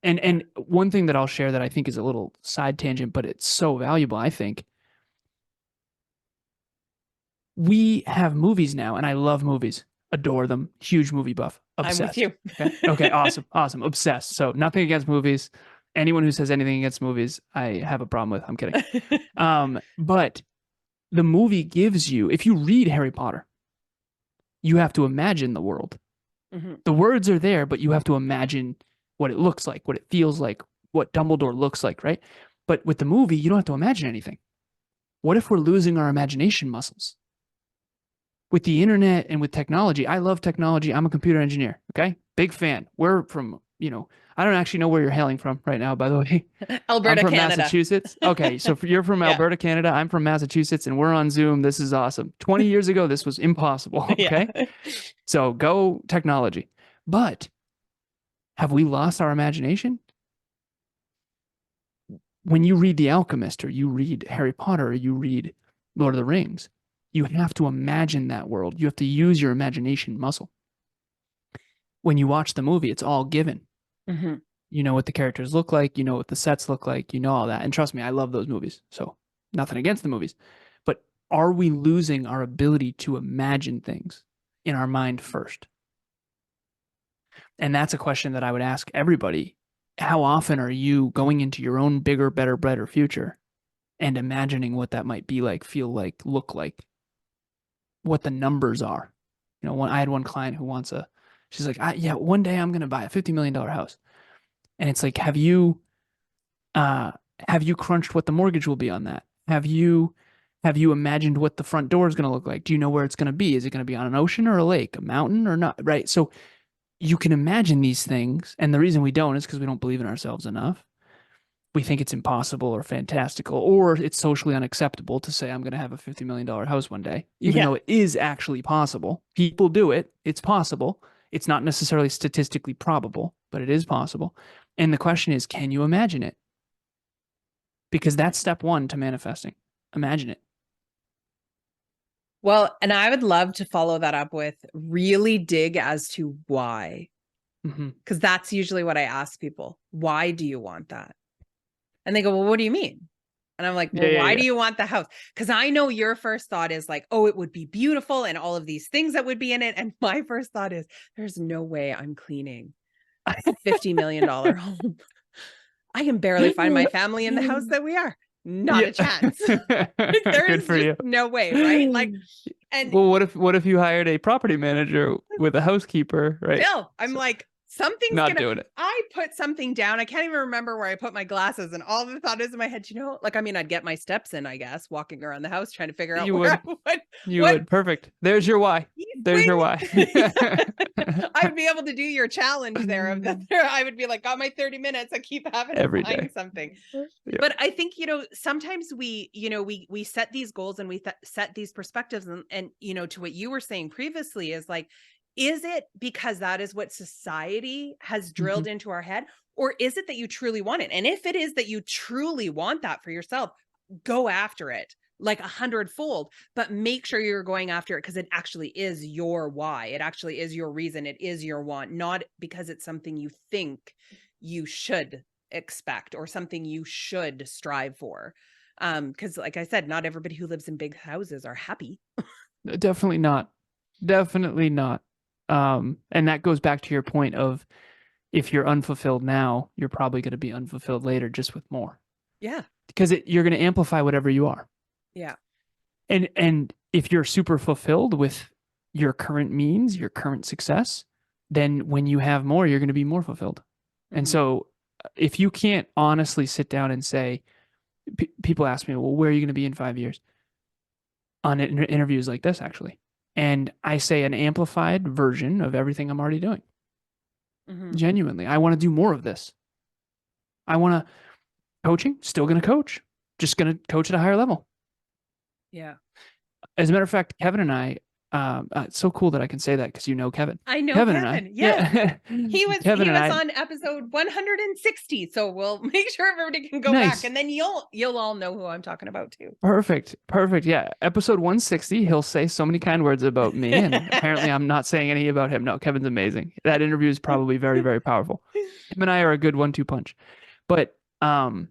And one thing that I'll share that I think is a little side tangent, but it's so valuable, I think. We have movies now, and I love movies. Adore them. Huge movie buff. Obsessed. I'm with you. Okay. Awesome. Obsessed. So nothing against movies. Anyone who says anything against movies, I have a problem with. I'm kidding. But the movie gives you, if you read Harry Potter, you have to imagine the world. The words are there, but you have to imagine what it looks like, what it feels like, what Dumbledore looks like, right? But with the movie, you don't have to imagine anything. What if we're losing our imagination muscles? With the internet and with technology, I love technology. I'm a computer engineer, okay? Big fan. We're from, I don't actually know where you're hailing from right now, by the way. Alberta, I'm from Canada. Massachusetts. Okay, so you're from Alberta, Canada. I'm from Massachusetts, and we're on Zoom. This is awesome. 20 years ago, this was impossible, okay? Yeah. So go technology. But have we lost our imagination? When you read The Alchemist, or you read Harry Potter, or you read Lord of the Rings, you have to imagine that world. You have to use your imagination muscle. When you watch the movie, it's all given. You know what the characters look like. You know what the sets look like. You know all that. And trust me, I love those movies. So nothing against the movies. But are we losing our ability to imagine things in our mind first? And that's a question that I would ask everybody. How often are you going into your own bigger, better, brighter future and imagining what that might be like, feel like, look like, what the numbers are? I had one client who she's like, one day I'm going to buy a $50 million house. And it's like, have you crunched what the mortgage will be on that? Have you imagined what the front door is going to look like? Do you know where it's going to be? Is it going to be on an ocean or a lake, a mountain or not? Right. So you can imagine these things. And the reason we don't is because we don't believe in ourselves enough. We think it's impossible or fantastical, or it's socially unacceptable to say I'm going to have a $50 million house one day, even though it is actually possible. People do it. It's possible. It's not necessarily statistically probable, but it is possible. And the question is, can you imagine it? Because that's step one to manifesting. Imagine it. Well, and I would love to follow that up with really dig as to why. Because that's usually what I ask people. Why do you want that? And they go, well, what do you mean? And I'm like, well, why do you want the house? Because I know your first thought is like, oh, it would be beautiful and all of these things that would be in it. And my first thought is, there's no way I'm cleaning a $50 million home. I can barely find my family in the house that we are. not a chance. Like, there Good is for just you. no way, right? Like, and well, what if you hired a property manager with a housekeeper, right? Bill, I'm like, something's Not gonna. doing it. I put something down. I can't even remember where I put my glasses, and all the thought is in my head. You know, like, I mean, I'd get my steps in, I guess, walking around the house trying to figure out You where would. I would. You What would. Perfect. There's your why. There's your why. I would be able to do your challenge there. I would be like, got my 30 minutes. I keep having to Every find day. something. Yep. But I think, sometimes we set these goals and we set these perspectives, and to what you were saying previously is like, is it because that is what society has drilled into our head, or is it that you truly want it? And if it is that you truly want that for yourself, go after it like 100-fold, but make sure you're going after it because it actually is your why. It actually is your reason. It is your want, not because it's something you think you should expect or something you should strive for. Because like I said, not everybody who lives in big houses are happy. Definitely not. Definitely not. And that goes back to your point of, if you're unfulfilled now, you're probably going to be unfulfilled later, just with more. Yeah. Because you're going to amplify whatever you are. Yeah. And if you're super fulfilled with your current means, your current success, then when you have more, you're going to be more fulfilled. And so if you can't honestly sit down and say, people ask me, well, where are you going to be in 5 years? On interviews like this, actually. And I say an amplified version of everything I'm already doing. Genuinely. I want to do more of this. I want to coaching, still going to coach, just going to coach at a higher level. Yeah. As a matter of fact, Kevin and I, it's so cool that I can say that because Kevin. I know Kevin. Kevin. And I, yeah. He was Kevin on episode 160. So we'll make sure everybody can go back, and then you'll all know who I'm talking about too. Perfect. Yeah. Episode 160, he'll say so many kind words about me, and apparently I'm not saying any about him. No, Kevin's amazing. That interview is probably very, very powerful. Him and I are a good 1-2 punch. But Kevin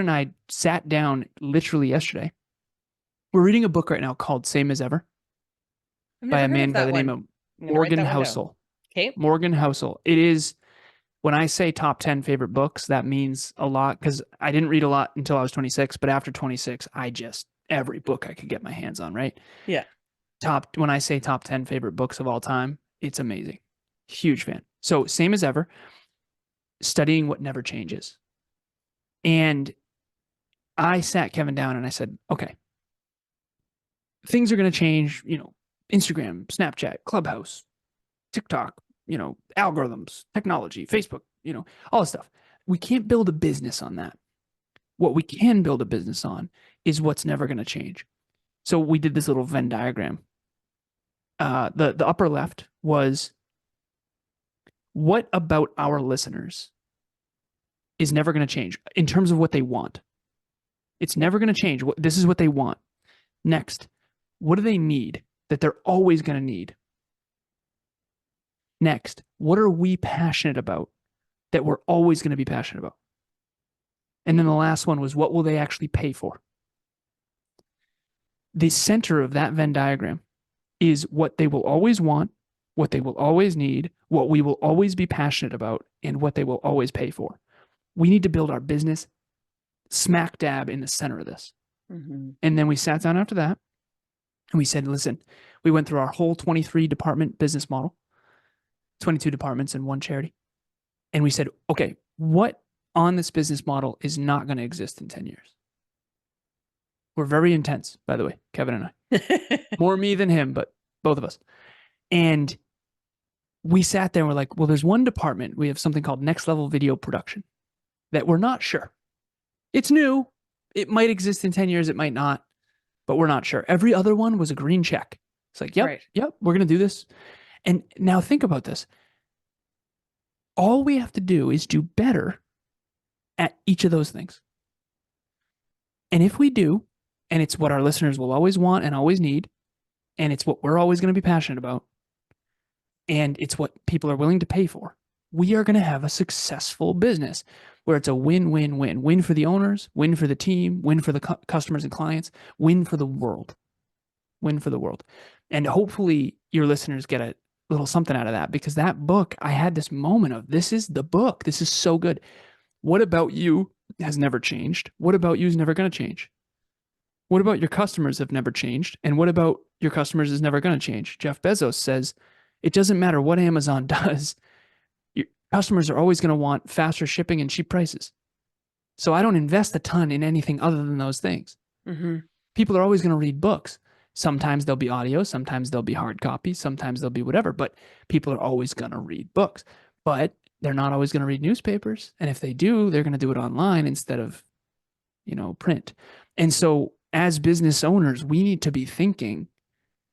and I sat down literally yesterday. We're reading a book right now called Same as Ever by a man by the name of Morgan Housel. Okay. Morgan Housel. It is, when I say top 10 favorite books, that means a lot, because I didn't read a lot until I was 26, but after 26, every book I could get my hands on, right? Yeah. When I say top 10 favorite books of all time, it's amazing. Huge fan. So Same as Ever, studying what never changes. And I sat Kevin down and I said, okay, things are going to change, Instagram, Snapchat, Clubhouse, TikTok, algorithms, technology, Facebook, all this stuff. We can't build a business on that. What we can build a business on is what's never going to change. So we did this little Venn diagram. The upper left was, what about our listeners is never going to change in terms of what they want? It's never going to change. This is what they want. Next, what do they need that they're always going to need? Next, what are we passionate about that we're always going to be passionate about? And then the last one was, what will they actually pay for? The center of that Venn diagram is what they will always want, what they will always need, what we will always be passionate about, and what they will always pay for. We need to build our business smack dab in the center of this. And then we sat down after that and we said, listen, we went through our whole 23 department business model, 22 departments and one charity. And we said, okay, what on this business model is not going to exist in 10 years? We're very intense, by the way, Kevin and I. More me than him, but both of us. And we sat there and we're like, well, there's one department. We have something called next level video production that we're not sure. It's new. It might exist in 10 years. It might not, but we're not sure. Every other one was a green check. It's like, yep, we're going to do this. And now think about this. All we have to do is do better at each of those things. And if we do, and it's what our listeners will always want and always need, and it's what we're always going to be passionate about, and it's what people are willing to pay for, we are going to have a successful business where it's a win-win-win. Win for the owners, win for the team, win for the customers and clients, win for the world. Win for the world. And hopefully your listeners get a little something out of that, because that book, I had this moment of, this is the book. This is so good. What about you has never changed. What about you is never going to change? What about your customers have never changed? And what about your customers is never going to change? Jeff Bezos says it doesn't matter what Amazon does, your customers are always going to want faster shipping and cheap prices. So I don't invest a ton in anything other than those things. Mm-hmm. People are always going to read books. Sometimes they'll be audio, sometimes they'll be hard copy, sometimes they'll be whatever, but people are always going to read books. But they're not always going to read newspapers. And if they do, they're going to do it online instead of, print. And so as business owners, we need to be thinking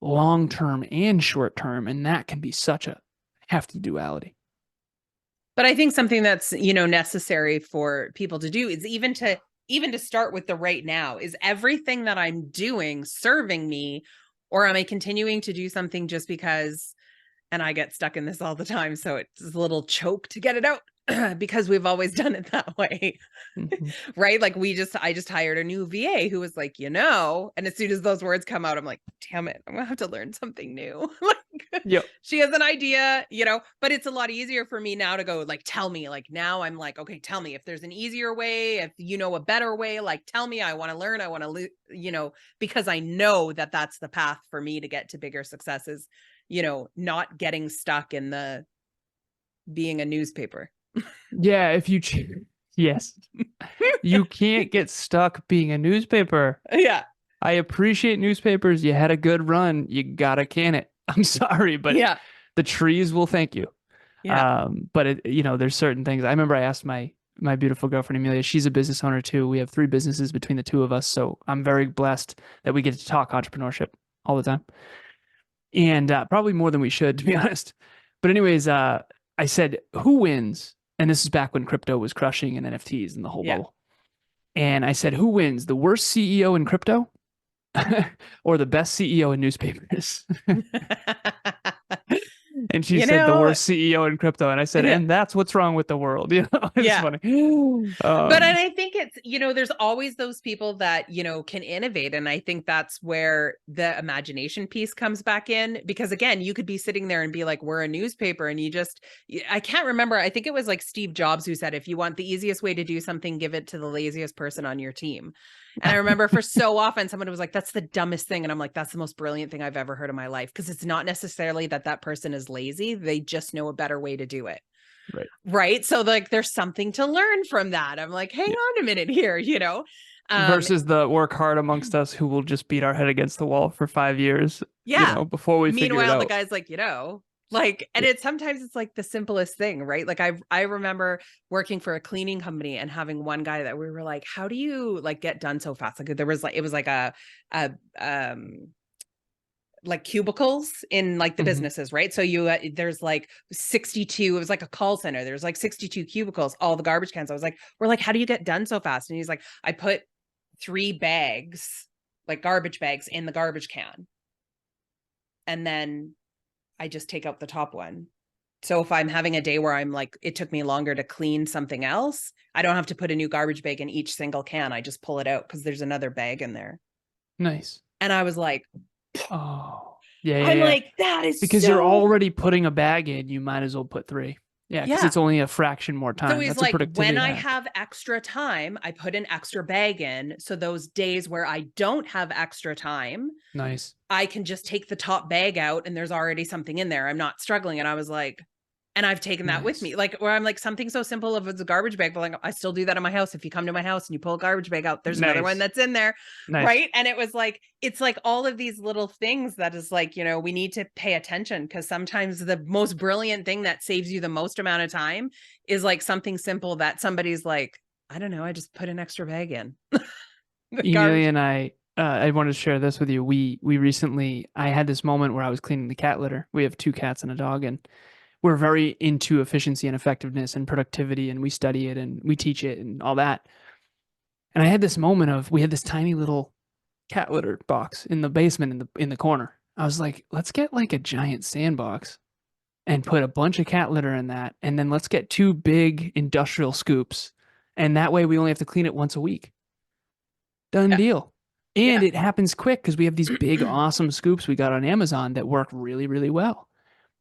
long term and short term. And that can be such a hefty duality. But I think something that's, necessary for people to do is even to start with the right now. Is everything that I'm doing serving me, or am I continuing to do something just because? And I get stuck in this all the time, so it's a little choke to get it out because we've always done it that way. Mm-hmm. Right? Like I just hired a new VA who was like, and as soon as those words come out, I'm like, damn it, I'm gonna have to learn something new. Like, Yep. she has an idea, but it's a lot easier for me now to go, like, tell me. Like, now I'm like, okay, tell me if there's an easier way, if you know a better way, like, tell me. I want to learn. I want to, because I know that that's the path for me to get to bigger successes, not getting stuck in the being a newspaper. Yeah, yes. You can't get stuck being a newspaper. Yeah. I appreciate newspapers. You had a good run. You gotta can it. I'm sorry, but Yeah. the trees will thank you. Yeah. But there's certain things. I remember I asked my beautiful girlfriend Amelia. She's a business owner too. We have 3 businesses between the two of us, so I'm very blessed that we get to talk entrepreneurship all the time, and probably more than we should, to be honest. But anyways, I said, "Who wins?" And this is back when crypto was crushing and NFTs and the whole bubble. And I said, "Who wins? The worst CEO in crypto?" or the best CEO in newspapers? And she said the worst CEO in crypto. And I said, and that's what's wrong with the world. It's funny. But and I think it's, there's always those people that, can innovate. And I think that's where the imagination piece comes back in, because again, you could be sitting there and be like, we're a newspaper. And I can't remember. I think it was like Steve Jobs who said, if you want the easiest way to do something, give it to the laziest person on your team. And I remember for so often someone was like, that's the dumbest thing. And I'm like, that's the most brilliant thing I've ever heard in my life. Because it's not necessarily that person is lazy. They just know a better way to do it. Right. So like, there's something to learn from that. I'm like, hang on a minute here, versus the work hard amongst us who will just beat our head against the wall for 5 years. Before we figure it out. Meanwhile, the guy's like, and sometimes it's like the simplest thing, right? Like I remember working for a cleaning company and having one guy that we were like, how do you like get done so fast? Like it was like like cubicles in like the businesses, right? So there's like 62, it was like a call center. There's like 62 cubicles, all the garbage cans. I was like, we're like, how do you get done so fast? And he's like, I put 3 bags, like garbage bags in the garbage can. And then I just take out the top one. So if I'm having a day where I'm like, it took me longer to clean something else, I don't have to put a new garbage bag in each single can. I just pull it out because there's another bag in there. Nice. And I was like, oh, yeah. I'm like, that is because you're already putting a bag in, you might as well put 3. Yeah, because it's only a fraction more time. So he's like, when I have extra time, I put an extra bag in. So those days where I don't have extra time, nice, I can just take the top bag out and there's already something in there. I'm not struggling. And I was like, and I've taken that with me, like where I'm like, something so simple if it's a garbage bag, but like I still do that in my house. If you come to my house and you pull a garbage bag out, there's another one that's in there. Right. And it was like, it's like all of these little things that is like, we need to pay attention, because sometimes the most brilliant thing that saves you the most amount of time is like something simple that somebody's like, I don't know, I just put an extra bag in. Emilia and I wanted to share this with you. We recently, I had this moment where I was cleaning the cat litter. We have 2 cats and a dog, and we're very into efficiency and effectiveness and productivity, and we study it and we teach it and all that. And I had this moment of, we had this tiny little cat litter box in the basement in the corner. I was like, let's get like a giant sandbox and put a bunch of cat litter in that. And then let's get 2 big industrial scoops. And that way we only have to clean it once a week. Done deal. And it happens quick because we have these big, awesome scoops we got on Amazon that work really, really well.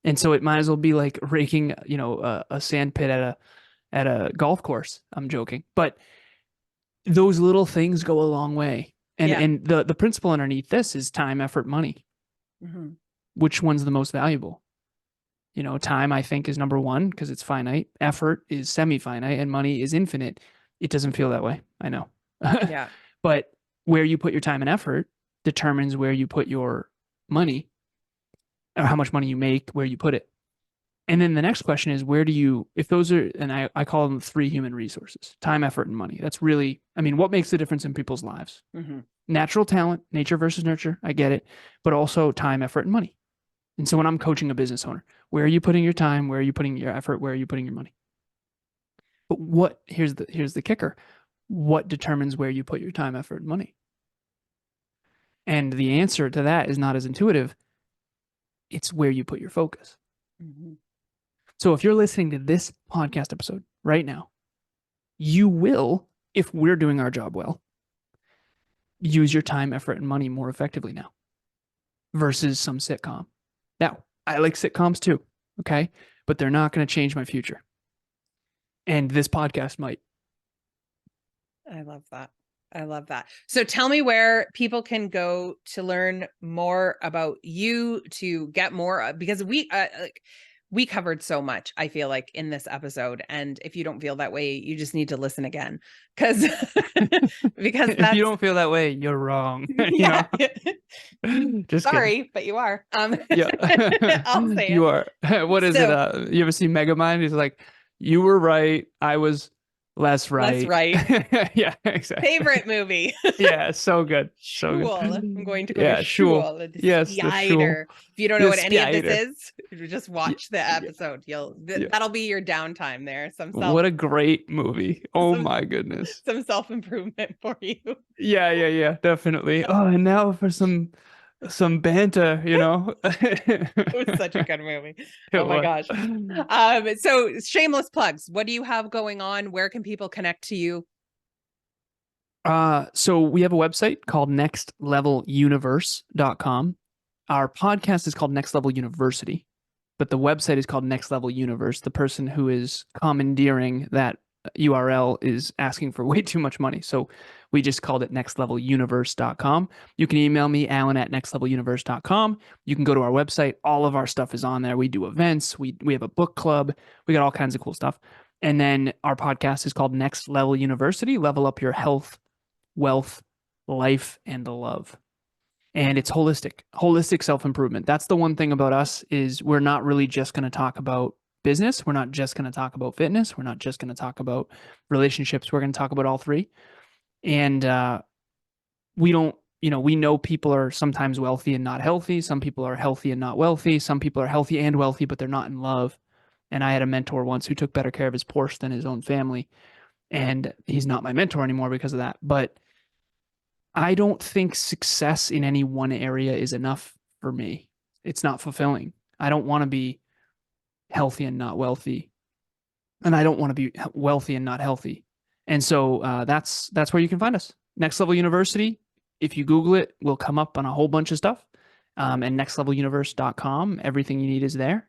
And so it might as well be like raking, a sand pit at a golf course. I'm joking. But those little things go a long way. And Yeah. and the principle underneath this is time, effort, money. Mm-hmm. Which one's the most valuable? Time I think is number one because it's finite. Effort is semi-finite, and money is infinite. It doesn't feel that way. I know. Yeah. But where you put your time and effort determines where you put your money, or how much money you make, where you put it. And then the next question is, if those are, and I call them three human resources: time, effort, and money. That's really, what makes the difference in people's lives? Mm-hmm. Natural talent, nature versus nurture. I get it. But also time, effort, and money. And so when I'm coaching a business owner, where are you putting your time? Where are you putting your effort? Where are you putting your money? But here's the kicker. What determines where you put your time, effort, and money? And the answer to that is not as intuitive. It's where you put your focus. Mm-hmm. So if you're listening to this podcast episode right now, you will, if we're doing our job well, use your time, effort, and money more effectively now versus some sitcom. Now, I like sitcoms too, okay? But they're not going to change my future. And this podcast might. I love that. I love that. So tell me where people can go to learn more about you, to get more, because we covered so much, I feel like, in this episode. And if you don't feel that way, you just need to listen again, because because If you that's don't feel that way, you're wrong. yeah. Just Sorry, kidding. but you are. Yeah. I'll say You it. are. What is So it? You ever see Megamind? He's like, you were right. I was less less right. right. Yeah, exactly. Favorite movie. Yeah, so good. So Shul. I'm good. going to go to Yeah, Shul. Shul, the Yes, the Shul. spider. If you don't know The what any of this spider. is, just Yeah, watch the yeah, episode. yeah. That'll be your downtime there. What a great movie. Oh Some my goodness. some self-improvement for you. Yeah, yeah, yeah, definitely. Oh, and now for some banter, It was such a good movie. It Oh my was. gosh. So shameless plugs. What do you have going on? Where can people connect to you? So we have a website called nextleveluniverse.com. Our podcast is called Next Level University, but the website is called Next Level Universe. The person who is commandeering that URL is asking for way too much money. So we just called it nextleveluniverse.com. You can email me, Alan at nextleveluniverse.com. You can go to our website. All of our stuff is on there. We do events. We have a book club. We got all kinds of cool stuff. And then our podcast is called Next Level University. Level up your health, wealth, life, and love. And it's holistic self-improvement. That's the one thing about us is we're not really just going to talk about business. We're not just going to talk about fitness. We're not just going to talk about relationships. We're going to talk about all three. And we don't, we know people are sometimes wealthy and not healthy. Some people are healthy and not wealthy. Some people are healthy and wealthy, but they're not in love. And I had a mentor once who took better care of his Porsche than his own family. And he's not my mentor anymore because of that. But I don't think success in any one area is enough for me. It's not fulfilling. I don't want to be healthy and not wealthy, and I don't want to be wealthy and not healthy. And so that's where you can find us. Next Level University. If you Google it, we'll come up on a whole bunch of stuff. And nextleveluniverse.com. Everything you need is there.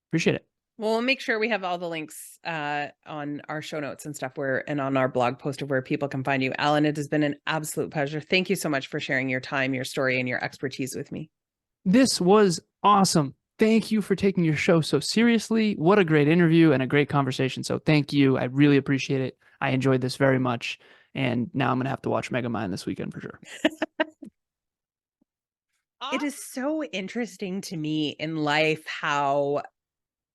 Appreciate it. Well, we'll make sure we have all the links on our show notes and stuff and on our blog post of where people can find you. Alan, it has been an absolute pleasure. Thank you so much for sharing your time, your story, and your expertise with me. This was awesome. Thank you for taking your show so seriously. What a great interview and a great conversation. So thank you. I really appreciate it. I enjoyed this very much. And now I'm going to have to watch Megamind this weekend for sure. It is so interesting to me in life how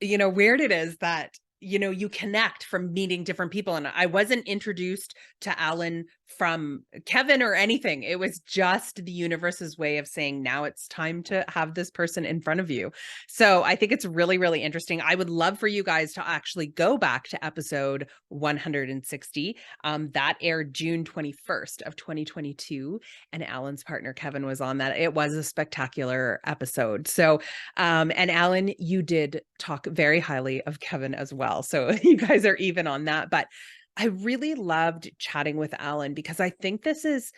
weird it is that, you connect from meeting different people. And I wasn't introduced to Alan from Kevin or anything. It was just the universe's way of saying, now it's time to have this person in front of you. So I think it's really, really interesting. I would love for you guys to actually go back to episode 160. That aired June 21st of 2022. And Alan's partner, Kevin, was on that. It was a spectacular episode. So, and Alan, you did talk very highly of Kevin as well. So you guys are even on that. But I really loved chatting with Alan because I think this is,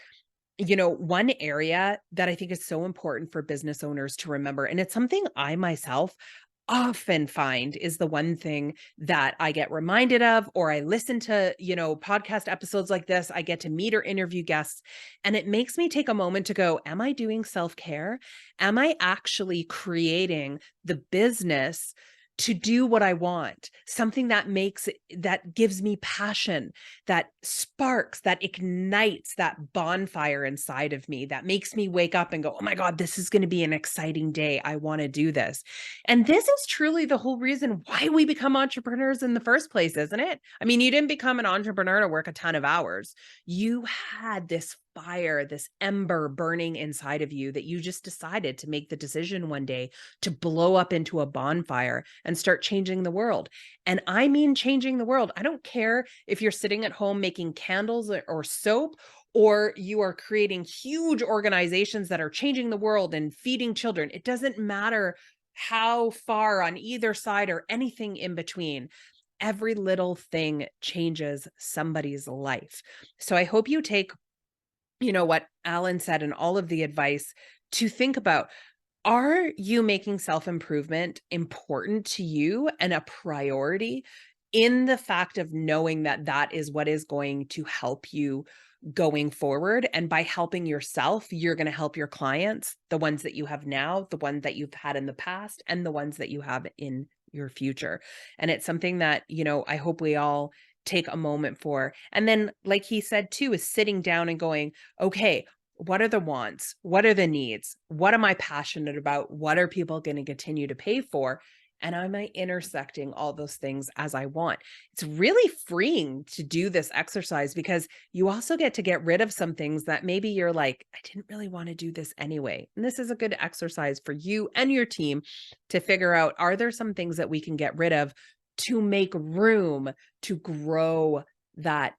one area that I think is so important for business owners to remember. And it's something I myself often find is the one thing that I get reminded of, or I listen to, podcast episodes like this. I get to meet or interview guests, and it makes me take a moment to go, am I doing self-care? Am I actually creating the business to do what I want? Something that gives me passion, that sparks, that ignites that bonfire inside of me, that makes me wake up and go, oh my God, this is going to be an exciting day. I want to do this. And this is truly the whole reason why we become entrepreneurs in the first place, isn't it? I mean, you didn't become an entrepreneur to work a ton of hours. You had this fire, this ember burning inside of you that you just decided to make the decision one day to blow up into a bonfire and start changing the world. And I mean changing the world. I don't care if you're sitting at home making candles or soap, or you are creating huge organizations that are changing the world and feeding children. It doesn't matter how far on either side or anything in between. Every little thing changes somebody's life. So I hope you take, what Alan said and all of the advice to think about. Are you making self-improvement important to you and a priority, in the fact of knowing that that is what is going to help you going forward? And by helping yourself, you're going to help your clients, the ones that you have now, the ones that you've had in the past, and the ones that you have in your future. And it's something that, I hope we all take a moment for. And then, like he said too, is sitting down and going, okay, what are the wants? What are the needs? What am I passionate about? What are people going to continue to pay for? And am I intersecting all those things as I want? It's really freeing to do this exercise, because you also get to get rid of some things that maybe you're like, I didn't really want to do this anyway. And this is a good exercise for you and your team to figure out, are there some things that we can get rid of to make room to grow that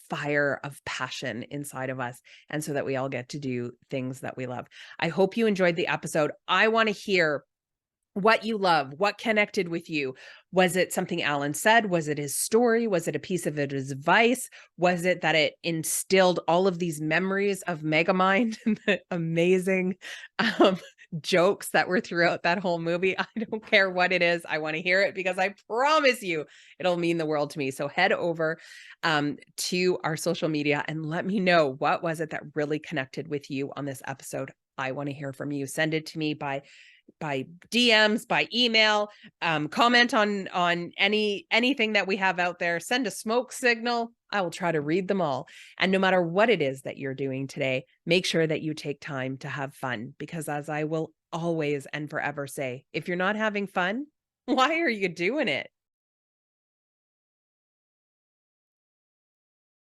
fire of passion inside of us, and so that we all get to do things that we love. I hope you enjoyed the episode. I want to hear what you love, what connected with you. Was it something Alan said? Was it his story? Was it a piece of his advice? Was it that it instilled all of these memories of Megamind and the amazing jokes that were throughout that whole movie? I don't care what it is. I want to hear it, because I promise you it'll mean the world to me. So head over to our social media and let me know, what was it that really connected with you on this episode? I want to hear from you. Send it to me by DMs, by email, comment on anything that we have out there. Send a smoke signal. I will try to read them all. And no matter what it is that you're doing today, make sure that you take time to have fun, because as I will always and forever say, if you're not having fun, why are you doing it?